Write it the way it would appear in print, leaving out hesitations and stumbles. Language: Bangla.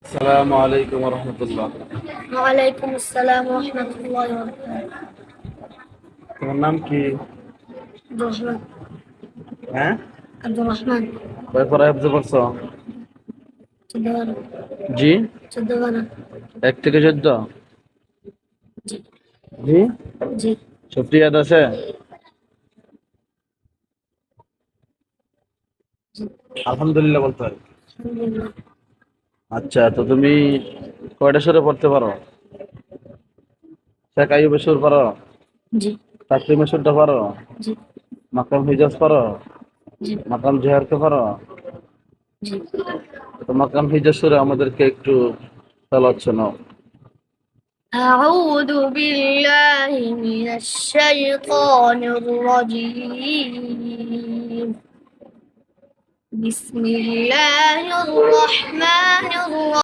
আসসালামু আলাইকুম রহমতুল্লাহ। ওয়ালাইকুম আসসালাম রহমতুল্লাহ তোমার নাম কি? আব্দুর রহমান। হ্যাঁ, আব্দুর রহমান। কয় পড়া হেফজ করছো? 14 জি, 14 এক থেকে 14। জি জি, জি সবটি ইয়াদ আছে? জি আলহামদুলিল্লাহ বলতে হয়। আলহামদুলিল্লাহ। আচ্ছা, তো তুমি কয়টা সুরে পড়তে পারো? শেখ আইয়ুবের সুর পারো? জি তাসলিমের সুরটা পারো? জি মাকাম হিজাজ পারো? জি মাকাম জেহারকে পারো? জি তো মাকাম হিজাজ সুরে আমাদেরকে একটু তেলাওয়াত শোনাও। أعوذ بالله من الشيطان الرجيم. بسم الله الرحمن الرحيم.